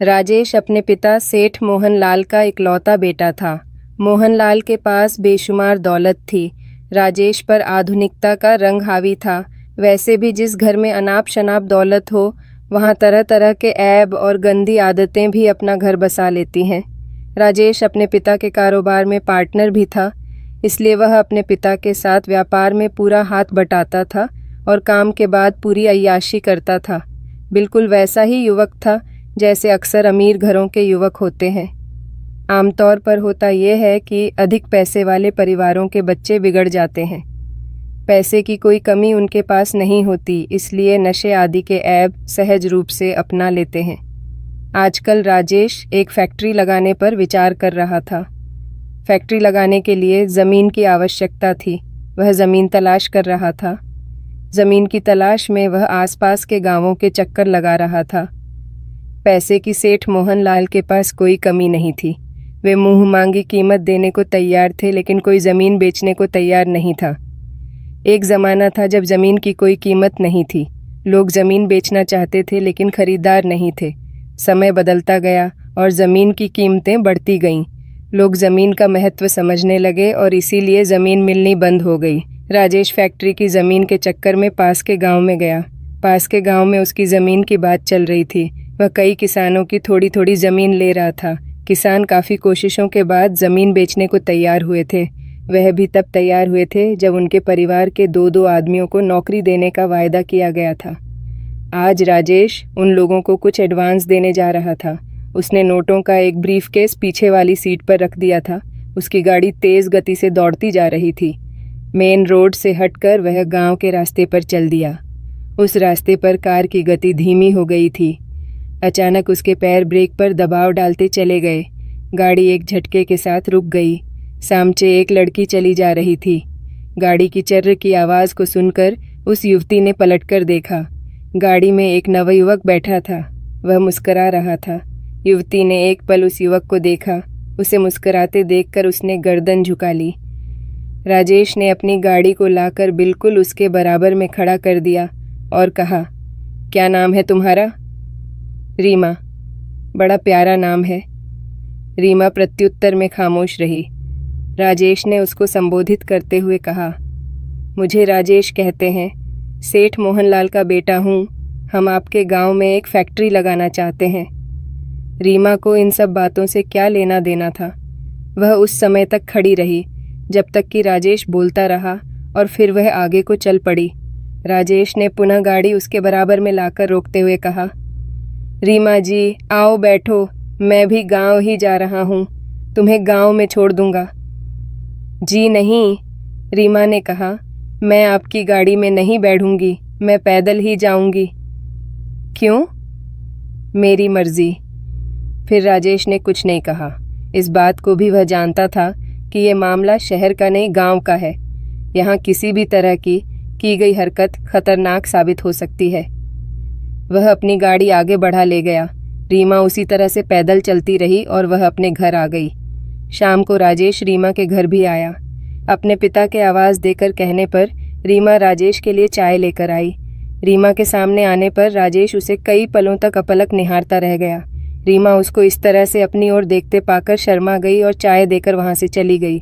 राजेश अपने पिता सेठ मोहनलाल का इकलौता बेटा था। मोहनलाल के पास बेशुमार दौलत थी। राजेश पर आधुनिकता का रंग हावी था। वैसे भी जिस घर में अनाप शनाप दौलत हो, वहाँ तरह तरह के ऐब और गंदी आदतें भी अपना घर बसा लेती हैं। राजेश अपने पिता के कारोबार में पार्टनर भी था, इसलिए वह अपने पिता के साथ व्यापार में पूरा हाथ बटाता था और काम के बाद पूरी अय्याशी करता था। बिल्कुल वैसा ही युवक था जैसे अक्सर अमीर घरों के युवक होते हैं। आमतौर पर होता यह है कि अधिक पैसे वाले परिवारों के बच्चे बिगड़ जाते हैं। पैसे की कोई कमी उनके पास नहीं होती, इसलिए नशे आदि के ऐब सहज रूप से अपना लेते हैं। आजकल राजेश एक फैक्ट्री लगाने पर विचार कर रहा था। फैक्ट्री लगाने के लिए ज़मीन की आवश्यकता थी। वह ज़मीन तलाश कर रहा था। ज़मीन की तलाश में वह आसपास के गांवों के चक्कर लगा रहा था। पैसे की सेठ मोहनलाल के पास कोई कमी नहीं थी। वे मुंह मांगी कीमत देने को तैयार थे, लेकिन कोई ज़मीन बेचने को तैयार नहीं था। एक ज़माना था जब ज़मीन की कोई कीमत नहीं थी। लोग ज़मीन बेचना चाहते थे, लेकिन खरीदार नहीं थे। समय बदलता गया और ज़मीन की कीमतें बढ़ती गईं। लोग ज़मीन का महत्व समझने लगे और इसीलिए ज़मीन मिलनी बंद हो गई। राजेश फैक्ट्री की ज़मीन के चक्कर में पास के गांव में गया। पास के गांव में उसकी ज़मीन की बात चल रही थी। वह कई किसानों की थोड़ी थोड़ी ज़मीन ले रहा था। किसान काफ़ी कोशिशों के बाद ज़मीन बेचने को तैयार हुए थे। वह भी तब तैयार हुए थे जब उनके परिवार के दो दो आदमियों को नौकरी देने का वायदा किया गया था। आज राजेश उन लोगों को कुछ एडवांस देने जा रहा था। उसने नोटों का एक ब्रीफकेस पीछे वाली सीट पर रख दिया था। उसकी गाड़ी तेज़ गति से दौड़ती जा रही थी। मेन रोड से हटकर वह गांव के रास्ते पर चल दिया। उस रास्ते पर कार की गति धीमी हो गई थी। अचानक उसके पैर ब्रेक पर दबाव डालते चले गए। गाड़ी एक झटके के साथ रुक गई। सामने एक लड़की चली जा रही थी। गाड़ी की चर्र की आवाज़ को सुनकर उस युवती ने पलटकर देखा। गाड़ी में एक नवयुवक बैठा था। वह मुस्करा रहा था। युवती ने एक पल उस युवक को देखा। उसे मुस्कराते देखकर उसने गर्दन झुका ली। राजेश ने अपनी गाड़ी को लाकर बिल्कुल उसके बराबर में खड़ा कर दिया और कहा, क्या नाम है तुम्हारा? रीमा। बड़ा प्यारा नाम है। रीमा प्रत्युत्तर में खामोश रही। राजेश ने उसको संबोधित करते हुए कहा, मुझे राजेश कहते हैं, सेठ मोहनलाल का बेटा हूँ। हम आपके गांव में एक फैक्ट्री लगाना चाहते हैं। रीमा को इन सब बातों से क्या लेना देना था। वह उस समय तक खड़ी रही जब तक कि राजेश बोलता रहा और फिर वह आगे को चल पड़ी। राजेश ने पुनः गाड़ी उसके बराबर में लाकर रोकते हुए कहा, रीमा जी आओ बैठो, मैं भी गांव ही जा रहा हूँ, तुम्हें गांव में छोड़ दूंगा। जी नहीं, रीमा ने कहा, मैं आपकी गाड़ी में नहीं बैठूंगी, मैं पैदल ही जाऊंगी। क्यों? मेरी मर्जी। फिर राजेश ने कुछ नहीं कहा। इस बात को भी वह जानता था कि ये मामला शहर का नहीं गांव का है। यहाँ किसी भी तरह की गई हरकत खतरनाक साबित हो सकती है। वह अपनी गाड़ी आगे बढ़ा ले गया। रीमा उसी तरह से पैदल चलती रही और वह अपने घर आ गई। शाम को राजेश रीमा के घर भी आया। अपने पिता के आवाज़ देकर कहने पर रीमा राजेश के लिए चाय लेकर आई। रीमा के सामने आने पर राजेश उसे कई पलों तक अपलक निहारता रह गया। रीमा उसको इस तरह से अपनी ओर देखते पाकर शर्मा गई और चाय देकर वहाँ से चली गई।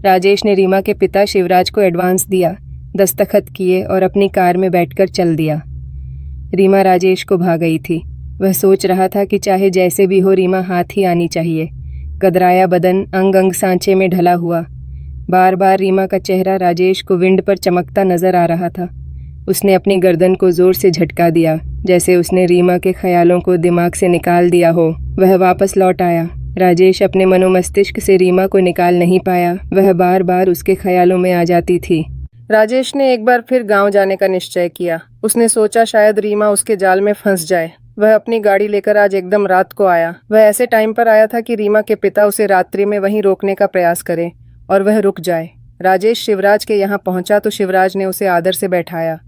राजेश ने रीमा के पिता शिवराज को एडवांस दिया, दस्तखत किए और अपनी कार में बैठकर चल दिया। रीमा राजेश को भा गई थी। वह सोच रहा था कि चाहे जैसे भी हो रीमा हाथ ही आनी चाहिए। गदराया बदन अंग अंग सांचे में ढला हुआ। बार बार रीमा का चेहरा राजेश को विंड पर चमकता नजर आ रहा था। उसने अपनी गर्दन को जोर से झटका दिया, जैसे उसने रीमा के ख्यालों को दिमाग से निकाल दिया हो। वह वापस लौट आया। राजेश अपने मनोमस्तिष्क से रीमा को निकाल नहीं पाया। वह बार बार उसके ख्यालों में आ जाती थी। राजेश ने एक बार फिर गांव जाने का निश्चय किया। उसने सोचा शायद रीमा उसके जाल में फंस जाए। वह अपनी गाड़ी लेकर आज एकदम रात को आया। वह ऐसे टाइम पर आया था कि रीमा के पिता उसे रात्रि में वहीं रोकने का प्रयास करें और वह रुक जाए। राजेश शिवराज के यहाँ पहुंचा तो शिवराज ने उसे आदर से बैठाया।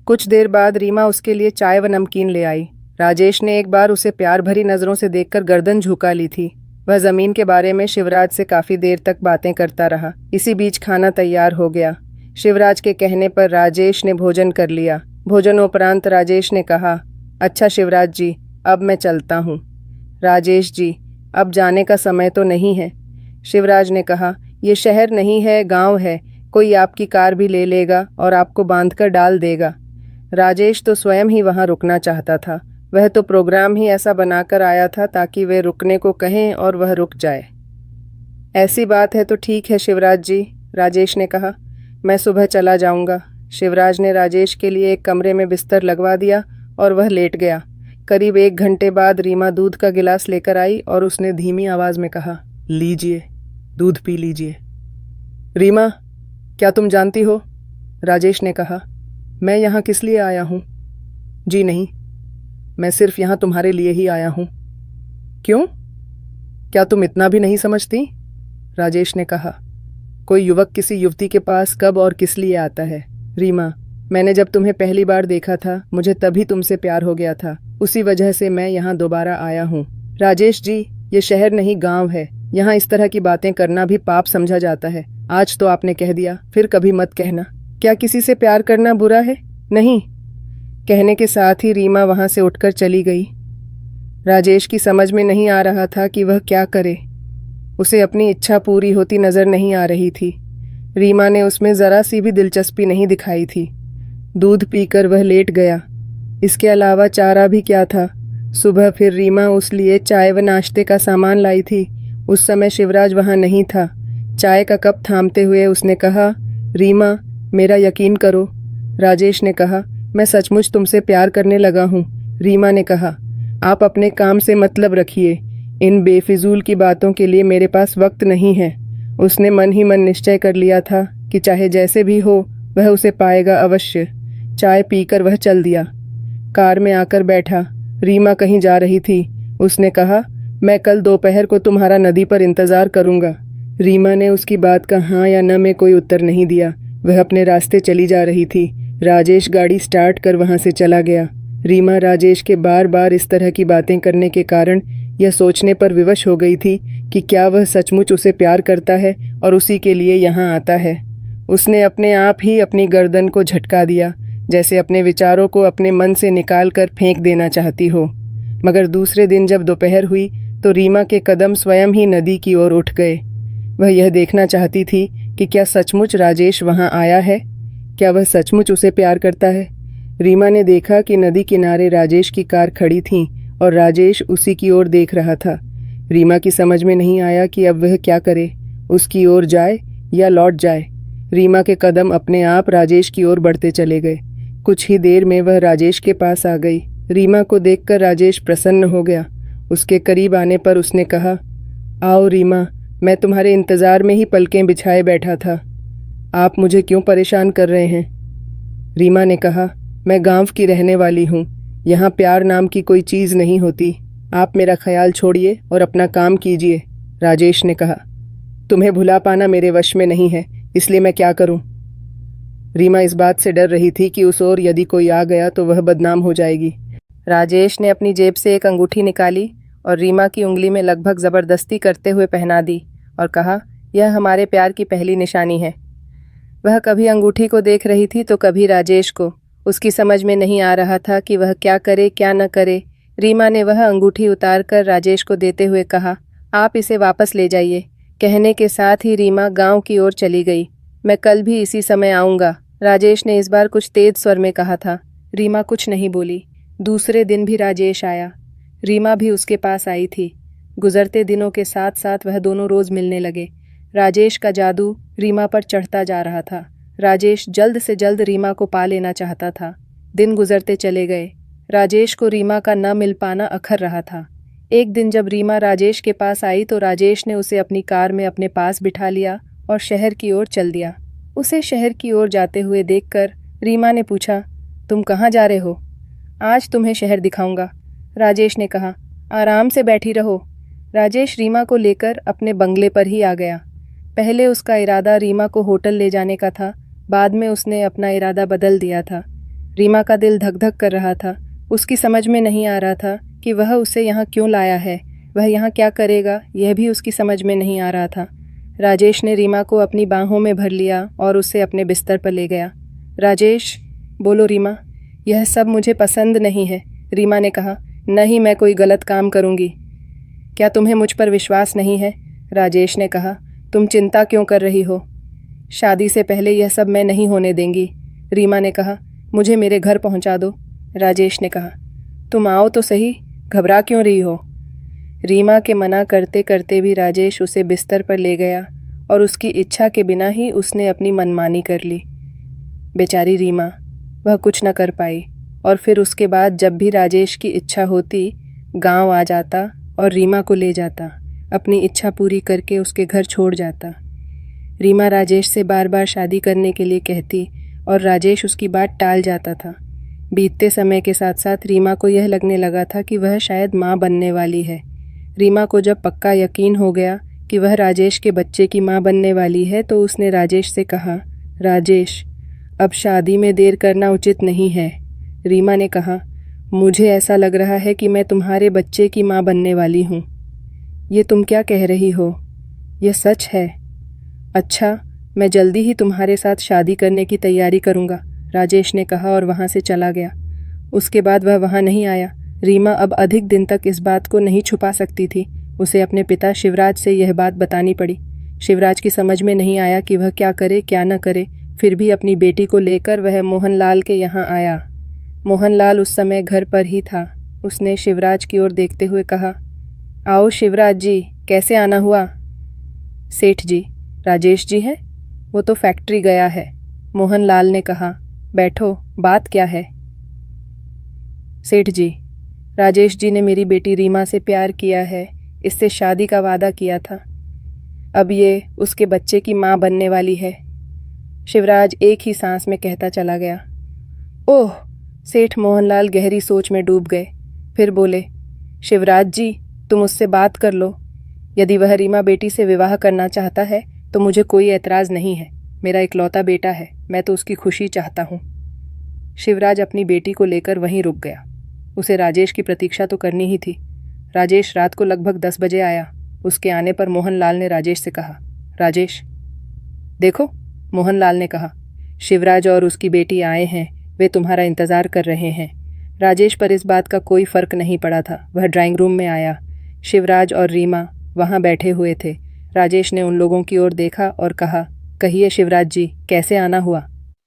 कुछ देर बाद रीमा उसके लिए चाय व नमकीन ले आई। राजेश ने एक बार उसे प्यार भरी नज़रों से देखकर गर्दन झुका ली थी। वह ज़मीन के बारे में शिवराज से काफ़ी देर तक बातें करता रहा। इसी बीच खाना तैयार हो गया। शिवराज के कहने पर राजेश ने भोजन कर लिया। भोजनोपरांत राजेश ने कहा, अच्छा शिवराज जी, अब मैं चलता हूँ। राजेश जी, अब जाने का समय तो नहीं है। शिवराज ने कहा, ये शहर नहीं है, गांव है। कोई आपकी कार भी ले लेगा और आपको बांधकर डाल देगा। राजेश तो स्वयं ही वहां रुकना चाहता था। वह तो प्रोग्राम ही ऐसा बनाकर आया था ताकि वे रुकने को कहें और वह रुक जाए। ऐसी बात है तो ठीक है शिवराज जी, राजेश ने कहा। मैं सुबह चला जाऊंगा। शिवराज ने राजेश के लिए एक कमरे में बिस्तर लगवा दिया और वह लेट गया। करीब 1 घंटे बाद रीमा दूध का गिलास लेकर आई और उसने धीमी आवाज में कहा, लीजिए, दूध पी लीजिए। रीमा, क्या तुम जानती हो? राजेश ने कहा। मैं यहाँ किस लिए आया हूँ? जी नहीं, मैं सिर्फ यहाँ तुम्हारे लिए ही आया हूँ। क्यों? क्या तुम इतना भी नहीं समझती? राजेश ने कहा। कोई युवक किसी युवती के पास कब और किस लिए आता है? रीमा, मैंने जब तुम्हें पहली बार देखा था मुझे तभी तुमसे प्यार हो गया था। उसी वजह से मैं यहाँ दोबारा आया हूँ। राजेश जी, ये शहर नहीं गांव है। यहाँ इस तरह की बातें करना भी पाप समझा जाता है। आज तो आपने कह दिया, फिर कभी मत कहना। क्या किसी से प्यार करना बुरा है? नहीं। कहने के साथ ही रीमा वहां से उठकर चली गई। राजेश की समझ में नहीं आ रहा था कि वह क्या करे। उसे अपनी इच्छा पूरी होती नजर नहीं आ रही थी। रीमा ने उसमें जरा सी भी दिलचस्पी नहीं दिखाई थी। दूध पीकर वह लेट गया। इसके अलावा चारा भी क्या था। सुबह फिर रीमा उस लिए चाय व नाश्ते का सामान लाई थी। उस समय शिवराज वहां नहीं था। चाय का कप थामते हुए उसने कहा, रीमा, मेरा यकीन करो। राजेश ने कहा, मैं सचमुच तुमसे प्यार करने लगा हूँ। रीमा ने कहा, आप अपने काम से मतलब रखिए। इन बेफिजूल की बातों के लिए मेरे पास वक्त नहीं है। उसने मन ही मन निश्चय कर लिया था कि चाहे जैसे भी हो वह उसे पाएगा अवश्य। चाय पीकर वह चल दिया। कार में आकर बैठा। रीमा कहीं जा रही थी। उसने कहा, मैं कल दोपहर को तुम्हारा नदी पर इंतजार करूंगा। रीमा ने उसकी बात का हाँ या न में कोई उत्तर नहीं दिया। वह अपने रास्ते चली जा रही थी। राजेश गाड़ी स्टार्ट कर वहां से चला गया। रीमा राजेश के बार बार इस तरह की बातें करने के कारण यह सोचने पर विवश हो गई थी कि क्या वह सचमुच उसे प्यार करता है और उसी के लिए यहाँ आता है। उसने अपने आप ही अपनी गर्दन को झटका दिया, जैसे अपने विचारों को अपने मन से निकाल कर फेंक देना चाहती हो। मगर दूसरे दिन जब दोपहर हुई तो रीमा के कदम स्वयं ही नदी की ओर उठ गए। वह यह देखना चाहती थी कि क्या सचमुच राजेश वहाँ आया है। क्या वह सचमुच उसे प्यार करता है? रीमा ने देखा कि नदी किनारे राजेश की कार खड़ी थी और राजेश उसी की ओर देख रहा था। रीमा की समझ में नहीं आया कि अब वह क्या करे, उसकी ओर जाए या लौट जाए। रीमा के कदम अपने आप राजेश की ओर बढ़ते चले गए। कुछ ही देर में वह राजेश के पास आ गई। रीमा को देखकर राजेश प्रसन्न हो गया। उसके करीब आने पर उसने कहा, आओ रीमा, मैं तुम्हारे इंतजार में ही पलकें बिछाए बैठा था। आप मुझे क्यों परेशान कर रहे हैं? रीमा ने कहा, मैं गांव की रहने वाली हूँ। यहाँ प्यार नाम की कोई चीज़ नहीं होती। आप मेरा ख्याल छोड़िए और अपना काम कीजिए। राजेश ने कहा, तुम्हें भुला पाना मेरे वश में नहीं है, इसलिए मैं क्या करूँ? रीमा इस बात से डर रही थी कि उस ओर यदि कोई आ गया तो वह बदनाम हो जाएगी। राजेश ने अपनी जेब से एक अंगूठी निकाली और रीमा की उंगली में लगभग ज़बरदस्ती करते हुए पहना दी और कहा, यह हमारे प्यार की पहली निशानी है। वह कभी अंगूठी को देख रही थी तो कभी राजेश को। उसकी समझ में नहीं आ रहा था कि वह क्या करे क्या न करे। रीमा ने वह अंगूठी उतारकर राजेश को देते हुए कहा, आप इसे वापस ले जाइए। कहने के साथ ही रीमा गांव की ओर चली गई। मैं कल भी इसी समय आऊँगा, राजेश ने इस बार कुछ तेज स्वर में कहा था। रीमा कुछ नहीं बोली। दूसरे दिन भी राजेश आया। रीमा भी उसके पास आई थी। गुजरते दिनों के साथ साथ वह दोनों रोज मिलने लगे। राजेश का जादू रीमा पर चढ़ता जा रहा था। राजेश जल्द से जल्द रीमा को पा लेना चाहता था। दिन गुजरते चले गए। राजेश को रीमा का न मिल पाना अखर रहा था। एक दिन जब रीमा राजेश के पास आई तो राजेश ने उसे अपनी कार में अपने पास बिठा लिया और शहर की ओर चल दिया। उसे शहर की ओर जाते हुए देखकर रीमा ने पूछा, तुम कहाँ जा रहे हो? आज तुम्हें शहर दिखाऊंगा, राजेश ने कहा। आराम से बैठी रहो। राजेश रीमा को लेकर अपने बंगले पर ही आ गया। पहले उसका इरादा रीमा को होटल ले जाने का था, बाद में उसने अपना इरादा बदल दिया था। रीमा का दिल धक धक कर रहा था। उसकी समझ में नहीं आ रहा था कि वह उसे यहाँ क्यों लाया है, वह यहाँ क्या करेगा, यह भी उसकी समझ में नहीं आ रहा था। राजेश ने रीमा को अपनी बाहों में भर लिया और उसे अपने बिस्तर पर ले गया। राजेश, बोलो रीमा, यह सब मुझे पसंद नहीं है, रीमा ने कहा। नहीं, मैं कोई गलत काम करूँगी। क्या तुम्हें मुझ पर विश्वास नहीं है? राजेश ने कहा। तुम चिंता क्यों कर रही हो? शादी से पहले यह सब मैं नहीं होने देंगी। रीमा ने कहा। मुझे मेरे घर पहुंचा दो। राजेश ने कहा। तुम आओ तो सही, घबरा क्यों रही हो? रीमा के मना करते करते भी राजेश उसे बिस्तर पर ले गया और उसकी इच्छा के बिना ही उसने अपनी मनमानी कर ली। बेचारी रीमा, वह कुछ न कर पाई और फिर उसके बाद जब भी राजेश की इच्छा होती गांव आ जाता और रीमा को ले जाता, अपनी इच्छा पूरी करके उसके घर छोड़ जाता। रीमा राजेश से बार बार शादी करने के लिए कहती और राजेश उसकी बात टाल जाता था। बीतते समय के साथ साथ रीमा को यह लगने लगा था कि वह शायद माँ बनने वाली है। रीमा को जब पक्का यकीन हो गया कि वह राजेश के बच्चे की माँ बनने वाली है तो उसने राजेश से कहा, राजेश, अब शादी में देर करना उचित नहीं है। रीमा ने कहा, मुझे ऐसा लग रहा है कि मैं तुम्हारे बच्चे की माँ बनने वाली हूँ। ये तुम क्या कह रही हो? यह सच है। अच्छा, मैं जल्दी ही तुम्हारे साथ शादी करने की तैयारी करूँगा, राजेश ने कहा और वहाँ से चला गया। उसके बाद वह वहाँ नहीं आया। रीमा अब अधिक दिन तक इस बात को नहीं छुपा सकती थी। उसे अपने पिता शिवराज से यह बात बतानी पड़ी। शिवराज की समझ में नहीं आया कि वह क्या करे क्या न करे। फिर भी अपनी बेटी को लेकर वह मोहनलाल के यहाँ आया। मोहनलाल उस समय घर पर ही था। उसने शिवराज की ओर देखते हुए कहा, आओ शिवराज जी, कैसे आना हुआ? सेठ जी, राजेश जी हैं? वो तो फैक्ट्री गया है। मोहनलाल ने कहा। बैठो, बात क्या है? सेठ जी, राजेश जी ने मेरी बेटी रीमा से प्यार किया है, इससे शादी का वादा किया था। अब ये उसके बच्चे की माँ बनने वाली है। शिवराज एक ही सांस में कहता चला गया। ओह! सेठ मोहनलाल गहरी सोच में डूब गए। फिर बोले, शिवराज जी, तुम उससे बात कर लो। यदि वह रीमा बेटी से विवाह करना चाहता है तो मुझे कोई एतराज़ नहीं है। मेरा इकलौता बेटा है, मैं तो उसकी खुशी चाहता हूँ। शिवराज अपनी बेटी को लेकर वहीं रुक गया। उसे राजेश की प्रतीक्षा तो करनी ही थी। राजेश रात को लगभग 10 बजे आया। उसके आने पर मोहनलाल ने राजेश से कहा, राजेश। देखो, मोहनलाल ने कहा, शिवराज और उसकी बेटी आए हैं, वे तुम्हारा इंतज़ार कर रहे हैं। राजेश पर इस बात का कोई फर्क नहीं पड़ा था। वह ड्राइंग रूम में आया। शिवराज और रीमा वहाँ बैठे हुए थे। राजेश ने उन लोगों की ओर देखा और कहा, कहिए शिवराज जी, कैसे आना हुआ?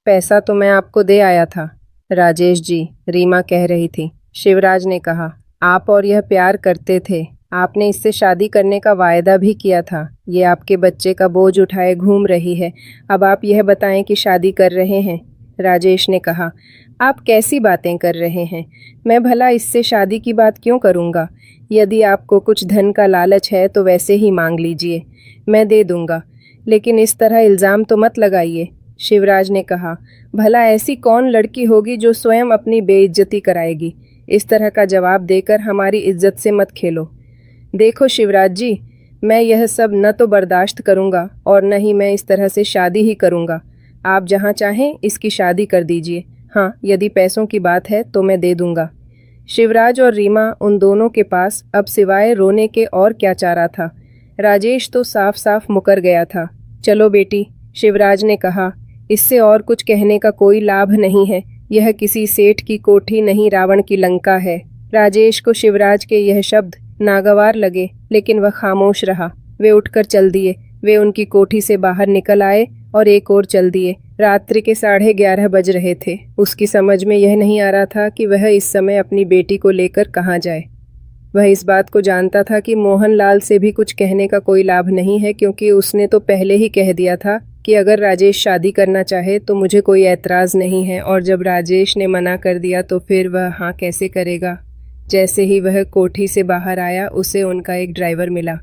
पैसा तो मैं आपको दे आया था, राजेश जी, रीमा कह रही थी। शिवराज ने कहा, आप और यह प्यार करते थे, आपने इससे शादी करने का वायदा भी किया था। ये आपके बच्चे का बोझ उठाए घूम रही है, अब आप यह बताएं कि शादी कर रहे हैं। राजेश ने कहा, आप कैसी बातें कर रहे हैं? मैं भला इससे शादी की बात क्यों करूँगा? यदि आपको कुछ धन का लालच है तो वैसे ही मांग लीजिए, मैं दे दूँगा, लेकिन इस तरह इल्ज़ाम तो मत लगाइए। शिवराज ने कहा, भला ऐसी कौन लड़की होगी जो स्वयं अपनी बेइज्जती कराएगी? इस तरह का जवाब देकर हमारी इज्जत से मत खेलो। देखो शिवराज जी, मैं यह सब न तो बर्दाश्त करूँगा और न ही मैं इस तरह से शादी ही करूँगा। आप जहाँ चाहें इसकी शादी कर दीजिए। हाँ, यदि पैसों की बात है तो मैं दे दूँगा। शिवराज और रीमा उन दोनों के पास अब सिवाय रोने के और क्या चारा था। राजेश तो साफ साफ मुकर गया था। चलो बेटी, शिवराज ने कहा, इससे और कुछ कहने का कोई लाभ नहीं है। यह किसी सेठ की कोठी नहीं, रावण की लंका है। राजेश को शिवराज के यह शब्द नागवार लगे, लेकिन वह खामोश रहा। वे उठकर चल दिए। वे उनकी कोठी से बाहर निकल आए और एक ओर चल दिए। रात्रि के 11:30 बज रहे थे। उसकी समझ में यह नहीं आ रहा था कि वह इस समय अपनी बेटी को लेकर कहाँ जाए। वह इस बात को जानता था कि मोहनलाल से भी कुछ कहने का कोई लाभ नहीं है, क्योंकि उसने तो पहले ही कह दिया था कि अगर राजेश शादी करना चाहे तो मुझे कोई ऐतराज़ नहीं है, और जब राजेश ने मना कर दिया तो फिर वह हाँ कैसे करेगा। जैसे ही वह कोठी से बाहर आया, उसे उनका एक ड्राइवर मिला।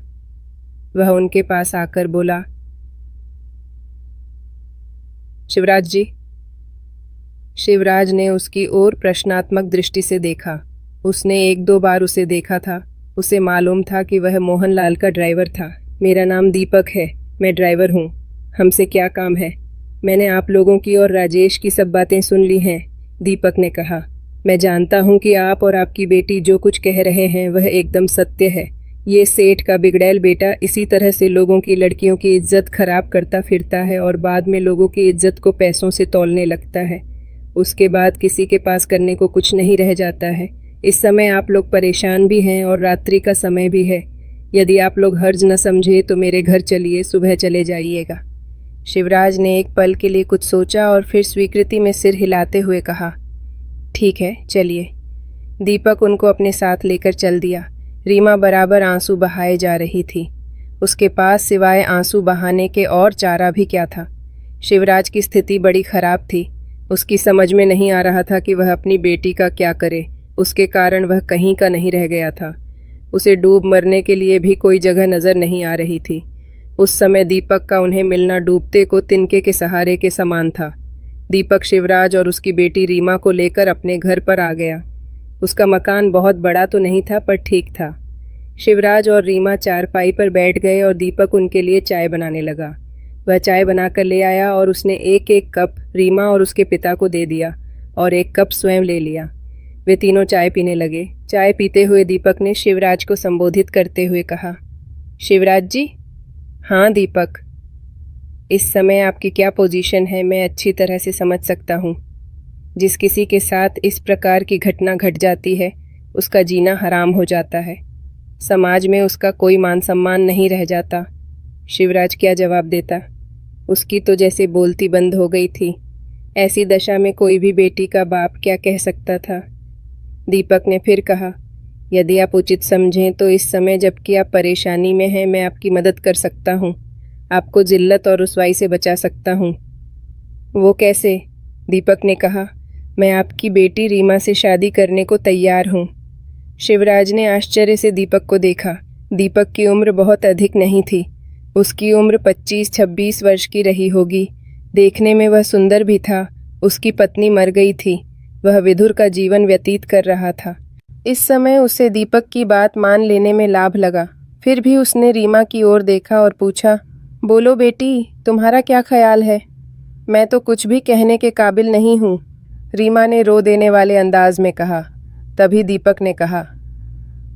वह उनके पास आकर बोला, शिवराज जी। शिवराज ने उसकी ओर प्रश्नात्मक दृष्टि से देखा। उसने 1-2 बार उसे देखा था। उसे मालूम था कि वह मोहनलाल का ड्राइवर था। मेरा नाम दीपक है, मैं ड्राइवर हूँ। हमसे क्या काम है? मैंने आप लोगों की और राजेश की सब बातें सुन ली हैं, दीपक ने कहा। मैं जानता हूँ कि आप और आपकी बेटी जो कुछ कह रहे हैं वह एकदम सत्य है। ये सेठ का बिगड़ैल बेटा इसी तरह से लोगों की लड़कियों की इज्जत खराब करता फिरता है और बाद में लोगों की इज्जत को पैसों से तौलने लगता है। उसके बाद किसी के पास करने को कुछ नहीं रह जाता है। इस समय आप लोग परेशान भी हैं और रात्रि का समय भी है। यदि आप लोग हर्ज न समझे तो मेरे घर चलिए, सुबह चले जाइएगा। शिवराज ने एक पल के लिए कुछ सोचा और फिर स्वीकृति में सिर हिलाते हुए कहा, ठीक है, चलिए। दीपक उनको अपने साथ लेकर चल दिया। रीमा बराबर आंसू बहाए जा रही थी। उसके पास सिवाय आंसू बहाने के और चारा भी क्या था। शिवराज की स्थिति बड़ी खराब थी। उसकी समझ में नहीं आ रहा था कि वह अपनी बेटी का क्या करे। उसके कारण वह कहीं का नहीं रह गया था। उसे डूब मरने के लिए भी कोई जगह नजर नहीं आ रही थी। उस समय दीपक का उन्हें मिलना डूबते को तिनके के सहारे के समान था। दीपक शिवराज और उसकी बेटी रीमा को लेकर अपने घर पर आ गया। उसका मकान बहुत बड़ा तो नहीं था, पर ठीक था। शिवराज और रीमा चारपाई पर बैठ गए और दीपक उनके लिए चाय बनाने लगा। वह चाय बनाकर ले आया और उसने एक एक कप रीमा और उसके पिता को दे दिया और एक कप स्वयं ले लिया। वे तीनों चाय पीने लगे। चाय पीते हुए दीपक ने शिवराज को संबोधित करते हुए कहा, शिवराज जी। हाँ दीपक, इस समय आपकी क्या पोजीशन है मैं अच्छी तरह से समझ सकता हूँ। जिस किसी के साथ इस प्रकार की घटना घट जाती है उसका जीना हराम हो जाता है। समाज में उसका कोई मान सम्मान नहीं रह जाता। शिवराज क्या जवाब देता। उसकी तो जैसे बोलती बंद हो गई थी। ऐसी दशा में कोई भी बेटी का बाप क्या कह सकता था। दीपक ने फिर कहा, यदि आप उचित समझें तो इस समय जबकि आप परेशानी में हैं मैं आपकी मदद कर सकता हूँ। आपको जिल्लत और रुसवाई से बचा सकता हूँ। वो कैसे? दीपक ने कहा, मैं आपकी बेटी रीमा से शादी करने को तैयार हूँ। शिवराज ने आश्चर्य से दीपक को देखा। दीपक की उम्र बहुत अधिक नहीं थी। उसकी उम्र 25-26 वर्ष की रही होगी। देखने में वह सुंदर भी था। उसकी पत्नी मर गई थी। वह विधुर का जीवन व्यतीत कर रहा था। इस समय उसे दीपक की बात मान लेने में लाभ लगा। फिर भी उसने रीमा की ओर देखा और पूछा, बोलो बेटी, तुम्हारा क्या ख्याल है? मैं तो कुछ भी कहने के काबिल नहीं हूँ, रीमा ने रो देने वाले अंदाज में कहा। तभी दीपक ने कहा,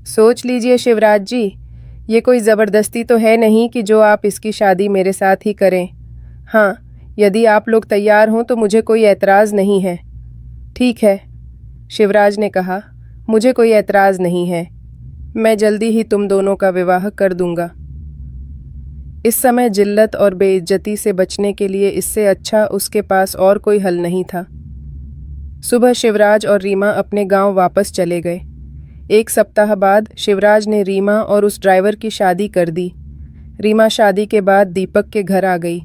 सोच लीजिए शिवराज जी, ये कोई ज़बरदस्ती तो है नहीं कि जो आप इसकी शादी मेरे साथ ही करें। हाँ, यदि आप लोग तैयार हों तो मुझे कोई ऐतराज़ नहीं है। ठीक है, शिवराज ने कहा, मुझे कोई ऐतराज़ नहीं है। मैं जल्दी ही तुम दोनों का विवाह कर दूंगा। इस समय जिल्लत और बेइज्जती से बचने के लिए इससे अच्छा उसके पास और कोई हल नहीं था। सुबह शिवराज और रीमा अपने गांव वापस चले गए। 1 सप्ताह बाद शिवराज ने रीमा और उस ड्राइवर की शादी कर दी। रीमा शादी के बाद दीपक के घर आ गई।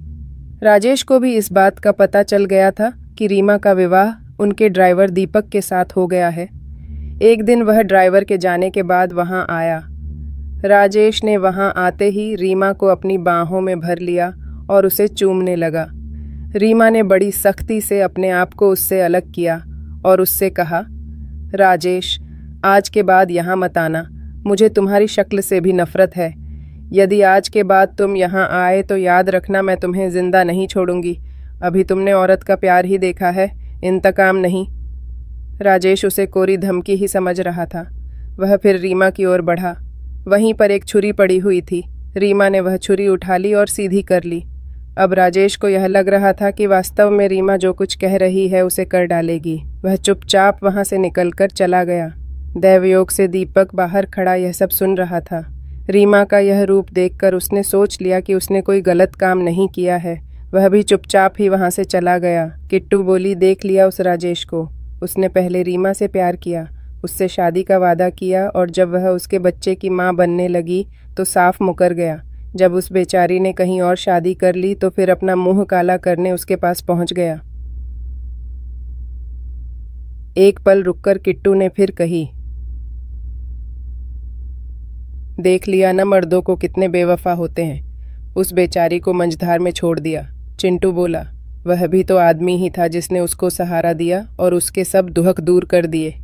राजेश को भी इस बात का पता चल गया था कि रीमा का विवाह उनके ड्राइवर दीपक के साथ हो गया है। एक दिन वह ड्राइवर के जाने के बाद वहां आया। राजेश ने वहां आते ही रीमा को अपनी बाहों में भर लिया और उसे चूमने लगा। रीमा ने बड़ी सख्ती से अपने आप को उससे अलग किया और उससे कहा, राजेश, आज के बाद यहाँ मत आना। मुझे तुम्हारी शक्ल से भी नफरत है। यदि आज के बाद तुम यहाँ आए तो याद रखना मैं तुम्हें जिंदा नहीं छोड़ूंगी। अभी तुमने औरत का प्यार ही देखा है, इंतकाम नहीं। राजेश उसे कोरी धमकी ही समझ रहा था। वह फिर रीमा की ओर बढ़ा। वहीं पर एक छुरी पड़ी हुई थी। रीमा ने वह छुरी उठा ली और सीधी कर ली। अब राजेश को यह लग रहा था कि वास्तव में रीमा जो कुछ कह रही है उसे कर डालेगी। वह चुपचाप वहां से निकलकर चला गया। दैवयोग से दीपक बाहर खड़ा यह सब सुन रहा था। रीमा का यह रूप देखकर उसने सोच लिया कि उसने कोई गलत काम नहीं किया है। वह भी चुपचाप ही वहां से चला गया। किट्टू बोली, देख लिया उस राजेश को। उसने पहले रीमा से प्यार किया, उससे शादी का वादा किया और जब वह उसके बच्चे की माँ बनने लगी तो साफ मुकर गया। जब उस बेचारी ने कहीं और शादी कर ली तो फिर अपना मुंह काला करने उसके पास पहुंच गया। एक पल रुककर किट्टू ने फिर कही, देख लिया ना मर्दों को कितने बेवफा होते हैं। उस बेचारी को मंझधार में छोड़ दिया। चिंटू बोला, वह भी तो आदमी ही था जिसने उसको सहारा दिया और उसके सब दुहक दूर कर दिए।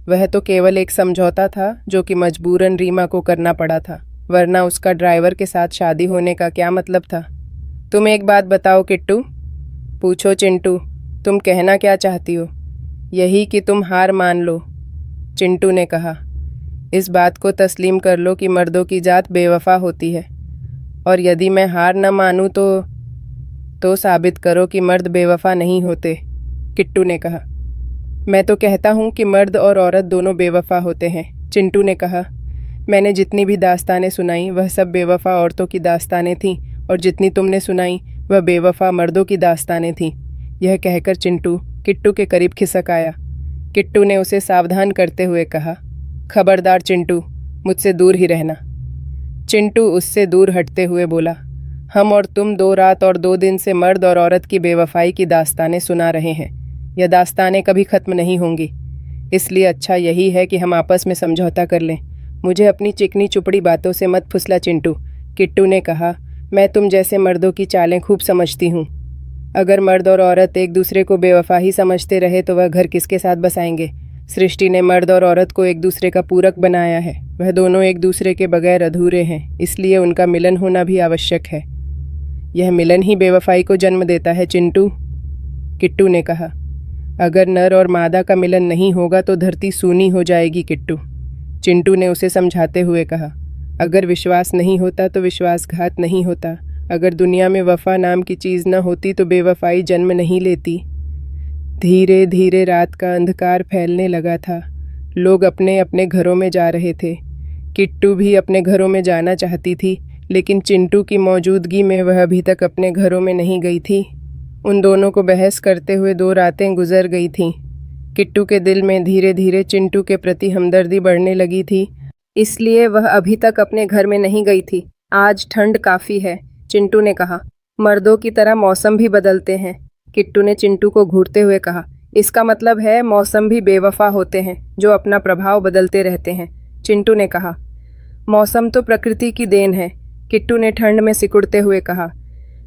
वह तो केवल एक समझौता था जो कि मजबूरन रीमा को करना पड़ा था, वरना उसका ड्राइवर के साथ शादी होने का क्या मतलब था। तुम एक बात बताओ किट्टू। पूछो चिंटू, तुम कहना क्या चाहती हो? यही कि तुम हार मान लो। चिंटू ने कहा, इस बात को तस्लीम कर लो कि मर्दों की जात बेवफा होती है, और यदि मैं हार न मानूं तो साबित करो कि मर्द बेवफा नहीं होते। किट्टू ने कहा, मैं तो कहता हूँ कि मर्द और औरत दोनों बेवफा होते हैं। चिंटू ने कहा, मैंने जितनी भी दास्तानें सुनाई वह सब बेवफा औरतों की दास्तानें थीं और जितनी तुमने सुनाई वह बेवफा मर्दों की दास्तानें थीं। यह कहकर चिंटू किट्टू के करीब खिसक आया। किट्टू ने उसे सावधान करते हुए कहा, खबरदार चिंटू, मुझसे दूर ही रहना। चिंटू उससे दूर हटते हुए बोला, हम और तुम 2 रात और 2 दिन से मर्द और औरत की बेवफाई की दास्तानें सुना रहे हैं। यह दास्तानें कभी ख़त्म नहीं होंगी, इसलिए अच्छा यही है कि हम आपस में समझौता कर लें। मुझे अपनी चिकनी चुपड़ी बातों से मत फुसला चिंटू। किट्टू ने कहा, मैं तुम जैसे मर्दों की चालें खूब समझती हूँ। अगर मर्द और औरत एक दूसरे को बेवफा ही समझते रहे तो वह घर किसके साथ बसाएंगे। सृष्टि ने मर्द और औरत को एक दूसरे का पूरक बनाया है। वह दोनों एक दूसरे के बगैर अधूरे हैं, इसलिए उनका मिलन होना भी आवश्यक है। यह मिलन ही बेवफाई को जन्म देता है चिंटू, किट्टू ने कहा। अगर नर और मादा का मिलन नहीं होगा तो धरती सूनी हो जाएगी किट्टू, चिंटू ने उसे समझाते हुए कहा। अगर विश्वास नहीं होता तो विश्वासघात नहीं होता। अगर दुनिया में वफा नाम की चीज़ न होती तो बेवफाई जन्म नहीं लेती। धीरे धीरे रात का अंधकार फैलने लगा था। लोग अपने अपने घरों में जा रहे थे। किट्टू भी अपने घरों में जाना चाहती थी, लेकिन चिंटू की मौजूदगी में वह अभी तक अपने घरों में नहीं गई थी। उन दोनों को बहस करते हुए 2 रातें गुजर गई थीं। किट्टू के दिल में धीरे धीरे चिंटू के प्रति हमदर्दी बढ़ने लगी थी, इसलिए वह अभी तक अपने घर में नहीं गई थी। आज ठंड काफ़ी है, चिंटू ने कहा। मर्दों की तरह मौसम भी बदलते हैं, किट्टू ने चिंटू को घूरते हुए कहा। इसका मतलब है मौसम भी बेवफा होते हैं, जो अपना प्रभाव बदलते रहते हैं, चिंटू ने कहा। मौसम तो प्रकृति की देन है, किट्टू ने ठंड में सिकुड़ते हुए कहा।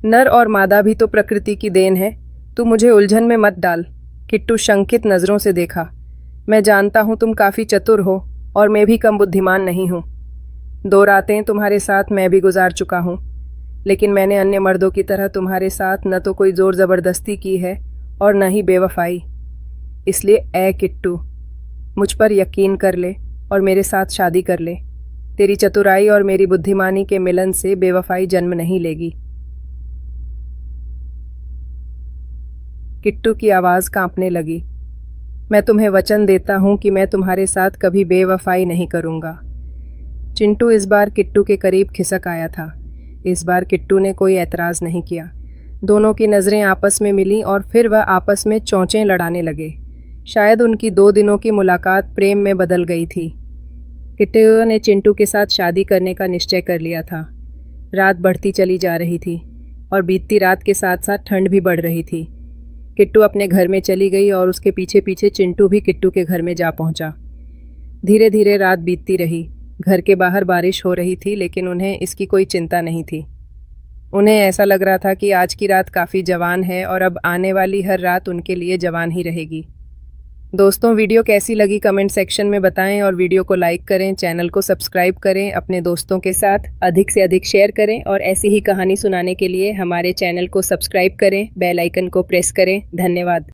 नर और मादा भी तो प्रकृति की देन है। तू मुझे उलझन में मत डाल, किट्टू शंकित नज़रों से देखा। मैं जानता हूँ तुम काफ़ी चतुर हो और मैं भी कम बुद्धिमान नहीं हूँ। 2 रातें तुम्हारे साथ मैं भी गुजार चुका हूँ, लेकिन मैंने अन्य मर्दों की तरह तुम्हारे साथ न तो कोई ज़ोर ज़बरदस्ती की है और न ही बेवफाई। इसलिए ऐ किट्टू, मुझ पर यकीन कर ले और मेरे साथ शादी कर ले। तेरी चतुराई और मेरी बुद्धिमानी के मिलन से बेवफाई जन्म नहीं लेगी। किट्टू की आवाज़ कांपने लगी। मैं तुम्हें वचन देता हूँ कि मैं तुम्हारे साथ कभी बेवफाई नहीं करूँगा। चिंटू इस बार किट्टू के करीब खिसक आया था। इस बार किट्टू ने कोई एतराज़ नहीं किया। दोनों की नज़रें आपस में मिलीं और फिर वह आपस में चोंचें लड़ाने लगे। शायद उनकी 2 दिनों की मुलाकात प्रेम में बदल गई थी। किट्टू ने चिंटू के साथ शादी करने का निश्चय कर लिया था। रात बढ़ती चली जा रही थी और बीतती रात के साथ साथ ठंड भी बढ़ रही थी। किट्टू अपने घर में चली गई और उसके पीछे पीछे चिंटू भी किट्टू के घर में जा पहुंचा। धीरे धीरे रात बीतती रही। घर के बाहर बारिश हो रही थी, लेकिन उन्हें इसकी कोई चिंता नहीं थी। उन्हें ऐसा लग रहा था कि आज की रात काफ़ी जवान है और अब आने वाली हर रात उनके लिए जवान ही रहेगी। दोस्तों, वीडियो कैसी लगी कमेंट सेक्शन में बताएं और वीडियो को लाइक करें, चैनल को सब्सक्राइब करें, अपने दोस्तों के साथ अधिक से अधिक शेयर करें और ऐसी ही कहानी सुनाने के लिए हमारे चैनल को सब्सक्राइब करें, बेल आइकन को प्रेस करें। धन्यवाद।